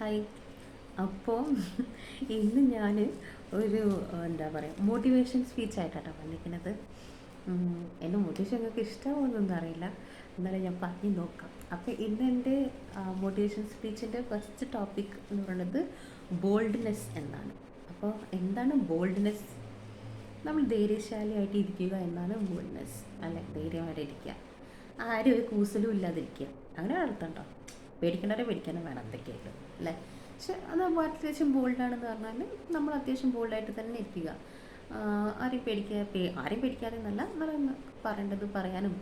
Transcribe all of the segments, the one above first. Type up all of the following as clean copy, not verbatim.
Hi. അപ്പോൾ ഇന്ന് ഞാൻ ഒരു എന്താ പറയുക മോട്ടിവേഷൻ സ്പീച്ച് ആയിട്ടാണ് വന്നിരിക്കുന്നത്. എൻ്റെ മോട്ടിവേഷൻ നിങ്ങൾക്ക് ഇഷ്ടമാവുമെന്നൊന്നും അറിയില്ല, എന്നാലും ഞാൻ പറഞ്ഞു നോക്കാം. അപ്പോൾ ഇന്ന് എൻ്റെ മോട്ടിവേഷൻ സ്പീച്ചിൻ്റെ ഫസ്റ്റ് ടോപ്പിക് എന്ന് പറയുന്നത് ബോൾഡ്നെസ് എന്നാണ്. അപ്പോൾ എന്താണ് ബോൾഡ്നെസ്? നമ്മൾ ധൈര്യശാലിയായിട്ട് ഇരിക്കുക എന്നാണ് ബോൾഡ്നെസ്. അല്ലെ, ധൈര്യമായിട്ട് ഇരിക്കുക, ആരും ഒരു കൂസലും ഇല്ലാതിരിക്കുക, അങ്ങനെ അർത്ഥമുണ്ടോ? പേടിക്കേണ്ടവരെ പേടിക്കാനും വേണം എന്തൊക്കെയായിട്ട്, അല്ലേ? പക്ഷെ അത് അത്യാവശ്യം ബോൾഡാണെന്ന് പറഞ്ഞാൽ നമ്മൾ അത്യാവശ്യം ബോൾഡായിട്ട് തന്നെ ഇരിക്കുക. ആരെയും പേടിക്കാതെ എന്നല്ല, എന്നാലും പറയേണ്ടത് പറയാനും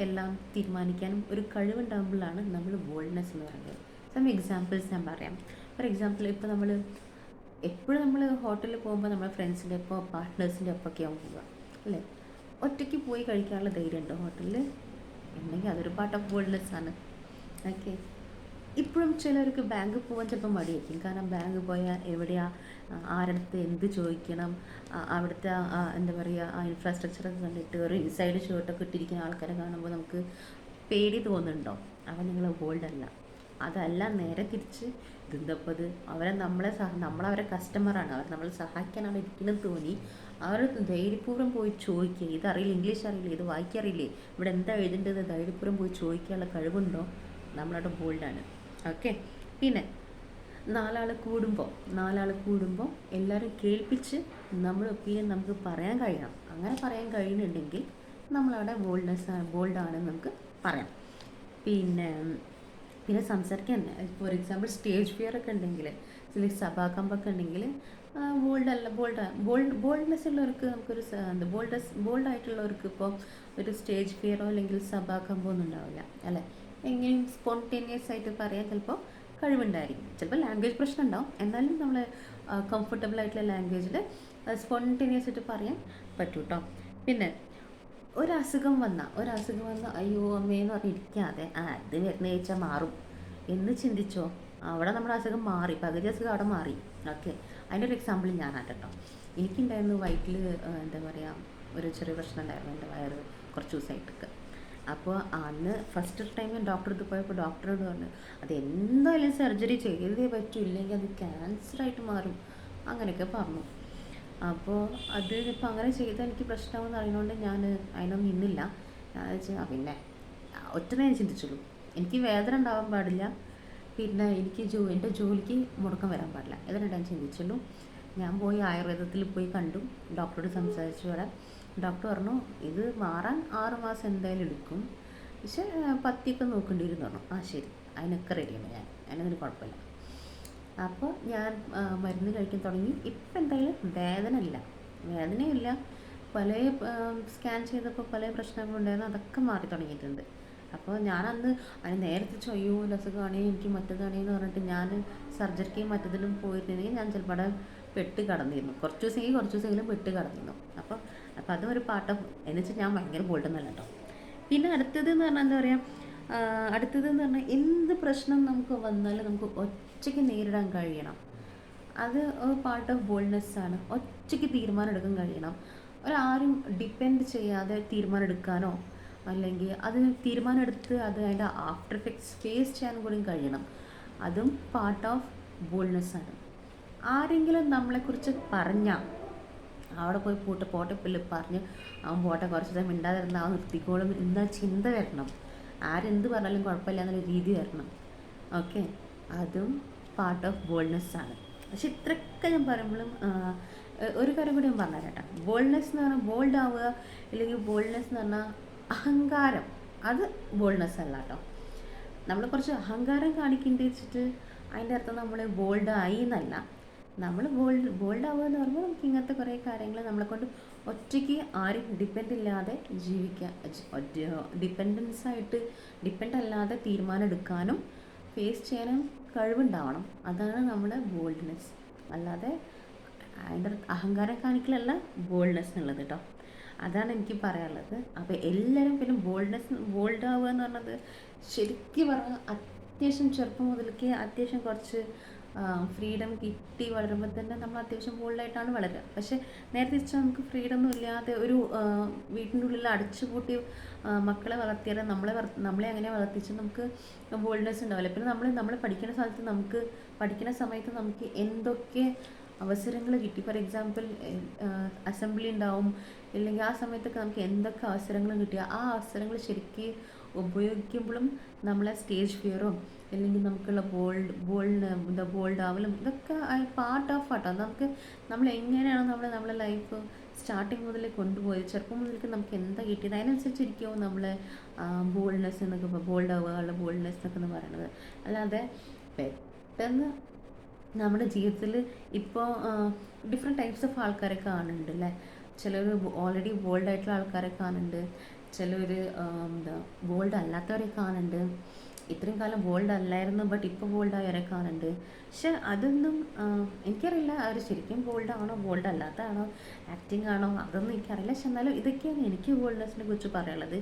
എല്ലാം തീരുമാനിക്കാനും ഒരു കഴിവുണ്ടാകുമ്പോഴാണ് നമ്മൾ ബോൾഡ്നെസ് എന്ന് പറയുന്നത്. സം എക്സാമ്പിൾസ് ഞാൻ പറയാം. ഫോർ എക്സാമ്പിൾ, ഇപ്പോൾ നമ്മൾ എപ്പോഴും നമ്മൾ ഹോട്ടലിൽ പോകുമ്പോൾ നമ്മുടെ ഫ്രണ്ട്സിൻ്റെ ഒപ്പം പാർട്ട്നേഴ്സിൻ്റെ ഒപ്പമൊക്കെയാവും പോവുക, അല്ലേ? ഒറ്റയ്ക്ക് പോയി കഴിക്കാനുള്ള ധൈര്യം ഉണ്ടോ ഹോട്ടലിൽ? ഉണ്ടെങ്കിൽ അതൊരു പാർട്ട് ഓഫ് ബോൾഡ്നെസ് ആണ്. ഓക്കെ. ഇപ്പോഴും ചിലർക്ക് ബാങ്കിൽ പോകാൻ ചിലപ്പോൾ മടിയായിരിക്കും. കാരണം ബാങ്കിൽ പോയാൽ എവിടെയാ, ആരടുത്ത് എന്ത് ചോദിക്കണം, അവിടുത്തെ എന്താ പറയുക, ആ ഇൻഫ്രാസ്ട്രക്ചറൊക്കെ കണ്ടിട്ട് ഒരു ഇൻസൈഡ് ഷർട്ടൊക്കെ ഇട്ടിരിക്കുന്ന ആൾക്കാരെ കാണുമ്പോൾ നമുക്ക് പേടി തോന്നുന്നുണ്ടോ? അവൻ നിങ്ങൾ ബോൾഡല്ല. അതല്ല, നേരെ തിരിച്ച് ഇതെന്തപ്പത്, നമ്മളവരെ കസ്റ്റമറാണ്, അവർ നമ്മളെ സഹായിക്കാനാണ് ഇരിക്കുന്നത് തോന്നി അവർ ധൈര്യപൂർവ്വം പോയി ചോദിക്കുക. ഇതറിയില്ല, ഇംഗ്ലീഷ് അറിയില്ല, ഇത് വായിക്കറിയില്ലേ, ഇവിടെ എന്താ എഴുതേണ്ടത്, ധൈര്യപൂർവ്വം പോയി ചോദിക്കാനുള്ള കഴിവുണ്ടോ? നമ്മളവിടെ ബോൾഡാണ്. ഓക്കെ. പിന്നെ നാലാൾ കൂടുമ്പോൾ എല്ലാവരും കേൾപ്പിച്ച് നമ്മൾ ഒപ്പീനിയൻ നമുക്ക് പറയാൻ കഴിയണം. അങ്ങനെ പറയാൻ കഴിയുന്നുണ്ടെങ്കിൽ നമ്മളവിടെ ബോൾഡാണെന്ന് നമുക്ക് പറയാം. പിന്നെ പിന്നെ സംസാരിക്കാൻ, ഫോർ എക്സാമ്പിൾ സ്റ്റേജ് ഫിയർ ഒക്കെ ഉണ്ടെങ്കിൽ, ചില സഭാകമ്പൊക്കെ ഉണ്ടെങ്കിൽ ബോൾഡ്നെസ് ഉള്ളവർക്ക് നമുക്കൊരു ബോൾഡായിട്ടുള്ളവർക്ക് ഇപ്പോൾ ഒരു സ്റ്റേജ് ഫിയറോ അല്ലെങ്കിൽ സഭാകമ്പോ ഒന്നും ഉണ്ടാവില്ല, അല്ലേ? എങ്ങനെയും സ്പോണ്ടേനിയസ് ആയിട്ട് പറയാൻ ചിലപ്പോൾ കഴിവുണ്ടായിരിക്കും. ചിലപ്പോൾ ലാംഗ്വേജ് പ്രശ്നം ഉണ്ടാവും, എന്നാലും നമ്മൾ കംഫർട്ടബിൾ ആയിട്ടുള്ള ലാംഗ്വേജിൽ സ്പോണ്ടേനിയസ് ആയിട്ട് പറയാൻ പറ്റും കേട്ടോ. പിന്നെ ഒരസുഖം വന്ന അയ്യോ അമ്മയെന്ന് പറഞ്ഞിരിക്കാതെ അത് വരുന്ന ചോദിച്ചാൽ മാറും എന്ന് ചിന്തിച്ചോ, അവിടെ നമ്മുടെ അസുഖം മാറി, പകുതി അസുഖം അവിടെ മാറി. ഓക്കെ. അതിൻ്റെ ഒരു എക്സാമ്പിൾ ഞാനാണ് കേട്ടോ. എനിക്കുണ്ടായിരുന്നു വയറ്റിൽ എന്താ പറയുക, ഒരു ചെറിയ പ്രശ്നം ഉണ്ടായിരുന്നു എൻ്റെ വയറ് കുറച്ച് ദിവസമായിട്ടൊക്കെ. അപ്പോൾ അന്ന് ഫസ്റ്റ് ടൈം ഡോക്ടറെ അടുത്ത് പോയപ്പോൾ ഡോക്ടറോട് പറഞ്ഞു അത് എന്തായാലും സർജറി ചെയ്തേ പറ്റൂ, ഇല്ലെങ്കിൽ അത് ക്യാൻസറായിട്ട് മാറും, അങ്ങനെയൊക്കെ പറഞ്ഞു. അപ്പോൾ അത് ഇപ്പോൾ അങ്ങനെ ചെയ്താൽ എനിക്ക് പ്രശ്നമാണെന്ന് അറിയുന്നതുകൊണ്ട് ഞാൻ അതിനൊന്നും നിന്നില്ല. ഞാൻ വെച്ചാൽ പിന്നെ ഒറ്റ ഞാൻ ചിന്തിച്ചുള്ളൂ, എനിക്ക് വേദന ഉണ്ടാവാൻ പാടില്ല, പിന്നെ എനിക്ക് എൻ്റെ ജോലിക്ക് മുടക്കം വരാൻ പാടില്ല, ഇതിനെ ഞാൻ ചിന്തിച്ചുള്ളൂ. ഞാൻ പോയി ആയുർവേദത്തിൽ പോയി കണ്ടു, ഡോക്ടറോട് സംസാരിച്ചു വരാം. ഡോക്ടർ പറഞ്ഞു ഇത് മാറാൻ 6 മാസം എന്തായാലും എടുക്കും, പക്ഷേ പത്തിയൊക്കെ നോക്കേണ്ടിയിരുന്നു പറഞ്ഞു. ശരി, അതിനൊക്കെ റെഡിയാണ് ഞാൻ, അതിനൊന്നും കുഴപ്പമില്ല. അപ്പോൾ ഞാൻ മരുന്ന് കഴിക്കാൻ തുടങ്ങി. ഇപ്പം എന്തായാലും വേദനയില്ല. പല സ്കാൻ ചെയ്തപ്പോൾ പല പ്രശ്നങ്ങളുണ്ടായിരുന്നു, അതൊക്കെ മാറി തുടങ്ങിയിട്ടുണ്ട്. അപ്പോൾ ഞാനന്ന് അതിന് നേരത്തെ അയ്യോ അസുഖമാണേ, എനിക്ക് മറ്റേതാണേന്ന് പറഞ്ഞിട്ട് ഞാൻ സർജറിക്കും മറ്റതിലും പോയിരുന്നെങ്കിൽ ഞാൻ ചിലപ്പോൾ അവിടെ പെട്ട് കടന്നിരുന്നു, കുറച്ച് ദിവസമെങ്കിലും പെട്ട് കടന്നിരുന്നു. അപ്പോൾ അതും ഒരു പാർട്ട് ഓഫ്, എന്ന് വെച്ചാൽ ഞാൻ ഭയങ്കര ബോൾഡൊന്നുമല്ല കേട്ടോ. പിന്നെ അടുത്തതെന്ന് പറഞ്ഞാൽ എന്ത് പ്രശ്നം നമുക്ക് വന്നാലും നമുക്ക് ഒറ്റയ്ക്ക് നേരിടാൻ കഴിയണം. അത് പാർട്ട് ഓഫ് ബോൾഡ്നെസ് ആണ്. ഒറ്റയ്ക്ക് തീരുമാനം എടുക്കാൻ കഴിയണം. ഒരാരും ഡിപ്പെൻഡ് ചെയ്യാതെ തീരുമാനം എടുക്കാനോ അല്ലെങ്കിൽ അത് തീരുമാനം എടുത്ത് അതിൻ്റെ ആഫ്റ്റർ എഫക്ട്സ് ഫേസ് ചെയ്യാനും കൂടി കഴിയണം. അതും പാർട്ട് ഓഫ് ബോൾഡ്നെസ് ആണ്. ആരെങ്കിലും നമ്മളെക്കുറിച്ച് പറഞ്ഞാൽ അവിടെ പോയി പോട്ടെ പുല്ല് പറഞ്ഞ് അവൻ പോട്ടെ, കുറച്ച് നേരം മിണ്ടാതിരുന്ന അവൻ നിർത്തിക്കോളും എന്ന ചിന്ത വരണം. ആരെന്ത് പറഞ്ഞാലും കുഴപ്പമില്ല എന്നുള്ള രീതി വരണം. ഓക്കെ. അതും പാർട്ട് ഓഫ് ബോൾഡ്നെസ് ആണ്. പക്ഷെ ഇത്രയൊക്കെ ഞാൻ പറയുമ്പോഴും ഒരു കാര്യം കൂടി ഞാൻ പറഞ്ഞുതരാം കേട്ടോ. ബോൾഡ്നെസ് എന്ന് പറഞ്ഞാൽ ബോൾഡ് ആവുക, അല്ലെങ്കിൽ ബോൾഡ്നെസ് എന്ന് പറഞ്ഞാൽ അഹങ്കാരം, അത് ബോൾഡ്നെസ് അല്ല കേട്ടോ. നമ്മൾ കുറച്ച് അഹങ്കാരം കാണിക്കേണ്ടി വെച്ചിട്ട് അതിൻ്റെ അർത്ഥം നമ്മൾ ബോൾഡായി എന്നല്ല. നമ്മൾ ബോൾഡ് ആവുക എന്ന് പറയുമ്പോൾ നമുക്ക് ഇങ്ങനത്തെ കുറേ കാര്യങ്ങൾ നമ്മളെ കൊണ്ട് ഒറ്റയ്ക്ക് ആരും ഡിപ്പെൻഡ് ഇല്ലാതെ ജീവിക്കാൻ, ഡിപ്പെൻഡ് അല്ലാതെ തീരുമാനം എടുക്കാനും ഫേസ് ചെയ്യാനും കഴിവുണ്ടാവണം. അതാണ് നമ്മുടെ ബോൾഡ്നെസ്. അല്ലാതെ അതിൻ്റെ അഹങ്കാരം കാണിക്കലല്ല ബോൾഡ്നെസ് എന്നുള്ളത് കേട്ടോ. അതാണ് എനിക്ക് പറയാനുള്ളത്. അപ്പോൾ എല്ലാവരും പിന്നെ ബോൾഡ് ആവുക എന്ന് പറഞ്ഞത് ശരിക്കും പറഞ്ഞാൽ അത്യാവശ്യം ചെറുപ്പം മുതൽക്ക് അത്യാവശ്യം കുറച്ച് ഫ്രീഡം കിട്ടി വളരുമ്പോൾ തന്നെ നമ്മൾ അത്യാവശ്യം ബോൾഡായിട്ടാണ് വളരുക. പക്ഷേ നേരെ തിരിച്ച് നമുക്ക് ഫ്രീഡം ഒന്നും ഇല്ലാതെ ഒരു വീട്ടിൻ്റെ ഉള്ളിൽ അടച്ചുപൂട്ടി മക്കളെ വളർത്തിയാൽ നമ്മളെ അങ്ങനെ വളർത്തിച്ച് നമുക്ക് ബോൾഡ്നെസ് ഉണ്ടാവില്ല. പിന്നെ നമ്മൾ പഠിക്കുന്ന സ്ഥലത്ത് പഠിക്കുന്ന സമയത്ത് നമുക്ക് എന്തൊക്കെ അവസരങ്ങൾ കിട്ടി. ഫോർ എക്സാമ്പിൾ അസംബ്ലി ഉണ്ടാവും, ഇല്ലെങ്കിൽ ആ സമയത്തൊക്കെ നമുക്ക് എന്തൊക്കെ അവസരങ്ങൾ കിട്ടിയ ആ അവസരങ്ങൾ ശരിക്കും ഉപയോഗിക്കുമ്പോഴും നമ്മളെ സ്റ്റേജ് ഫിയറും അല്ലെങ്കിൽ നമുക്കുള്ള ബോൾഡ് ആവലും ഇതൊക്കെ പാർട്ട് ഓഫ് ആട്ടോ. നമ്മൾ എങ്ങനെയാണ് നമ്മളെ ലൈഫ് സ്റ്റാർട്ടിങ് മുതൽ കൊണ്ടുപോയത്, ചെറുപ്പം മുതലേക്ക് നമുക്ക് എന്താ കിട്ടിയത് അതിനനുസരിച്ചിരിക്കുമോ നമ്മളെ ബോൾഡ്നെസ് എന്നൊക്കെ, ബോൾഡ് ആവുക ബോൾഡ്നെസ് എന്നൊക്കെ എന്ന് പറയുന്നത്. അല്ലാതെ പെട്ടെന്ന് നമ്മുടെ ജീവിതത്തിൽ ഇപ്പോൾ ഡിഫറെൻറ്റ് ടൈപ്സ് ഓഫ് ആൾക്കാരെ കാണുന്നുണ്ട് അല്ലേ. ചിലർ ഓൾറെഡി ബോൾഡായിട്ടുള്ള ആൾക്കാരെ കാണുന്നുണ്ട്, ചിലർ ബോൾഡ് അല്ലാത്തവരെ കാണുന്നുണ്ട്, ഇത്രയും കാലം ബോൾഡ് അല്ലായിരുന്നു ബട്ട് ഇപ്പോൾ ബോൾഡായവരെ കാണുന്നുണ്ട്. പക്ഷെ അതൊന്നും എനിക്കറിയില്ല അവർ ശരിക്കും ബോൾഡാണോ ബോൾഡ് അല്ലാത്തതാണോ ആക്ടിങ് ആണോ അതൊന്നും എനിക്കറിയില്ല. പക്ഷെ എന്നാലും ഇതൊക്കെയാണ് എനിക്ക് ബോൾഡ്നെസ്സിനെ കുറിച്ച് പറയാനുള്ളത്.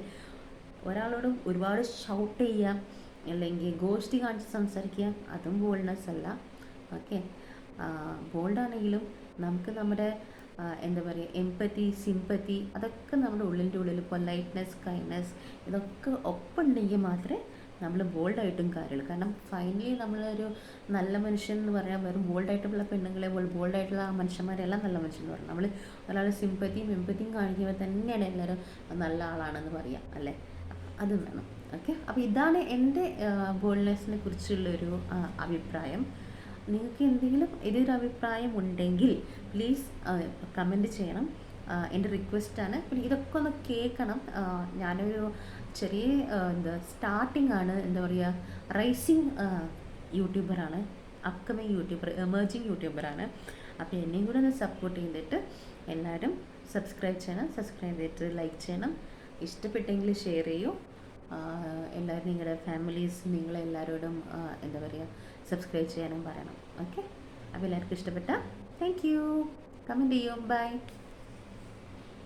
ഒരാളോട് ഒരുപാട് ഷൗട്ട് ചെയ്യുക അല്ലെങ്കിൽ ഗോഷ്ടി കാണിച്ച് സംസാരിക്കുക അതും ബോൾഡ്നെസ് അല്ല. ഓക്കെ, ബോൾഡാണെങ്കിലും നമുക്ക് നമ്മുടെ എന്താ പറയുക, എംപത്തി, സിമ്പത്തി അതൊക്കെ നമ്മുടെ ഉള്ളിൽ പൊലൈറ്റ്നെസ്, കൈൻഡ്നെസ് ഇതൊക്കെ ഒപ്പമുണ്ടെങ്കിൽ മാത്രമേ നമ്മൾ ബോൾഡായിട്ടും കാര്യമുള്ളൂ. കാരണം ഫൈനലി നമ്മളൊരു നല്ല മനുഷ്യൻ എന്ന് പറയാൻ വെറും ബോൾഡായിട്ടുള്ള പെണ്ണുങ്ങളെ ബോൾഡായിട്ടുള്ള ആ മനുഷ്യന്മാരെല്ലാം നല്ല മനുഷ്യൻ എന്ന് പറയും. നമ്മൾ ഒരാൾ സിമ്പത്തിയും എംപത്തിയും കാണിക്കുമ്പോൾ തന്നെയാണ് എല്ലാവരും നല്ല ആളാണെന്ന് പറയാം അല്ലേ. അത് വേണം. ഓക്കെ, അപ്പോൾ ഇതാണ് എൻ്റെ ബോൾഡ്നെസ്സിനെ കുറിച്ചുള്ളൊരു അഭിപ്രായം. നിങ്ങൾക്ക് എന്തെങ്കിലും ഇതൊരു അഭിപ്രായം ഉണ്ടെങ്കിൽ പ്ലീസ് കമൻറ്റ് ചെയ്യണം. എൻ്റെ റിക്വസ്റ്റാണ്. പിന്നെ ഇതൊക്കെ ഒന്ന് കേൾക്കണം. ഞാനൊരു ചെറിയ സ്റ്റാർട്ടിംഗ് ആണ്, എന്താ പറയുക, റൈസിങ് യൂട്യൂബറാണ്, അപ്കമിങ് യൂട്യൂബർ, എമേർജിങ് യൂട്യൂബറാണ്. അപ്പോൾ എന്നെയും കൂടെ ഒന്ന് സപ്പോർട്ട് ചെയ്തിട്ട് എല്ലാവരും സബ്സ്ക്രൈബ് ചെയ്തിട്ട് ലൈക്ക് ചെയ്യണം. ഇഷ്ടപ്പെട്ടെങ്കിൽ ഷെയർ ചെയ്യൂ. എല്ലാവരും നിങ്ങളുടെ ഫാമിലീസ് നിങ്ങളെല്ലാവരോടും എന്താ പറയുക സബ്സ്ക്രൈബ് ചെയ്യാനും പറയണം. ഓക്കെ, അപ്പോൾ എല്ലാവർക്കും ഇഷ്ടപ്പെട്ട താങ്ക് യു, കമൻറ്റ് ചെയ്യും, ബൈ.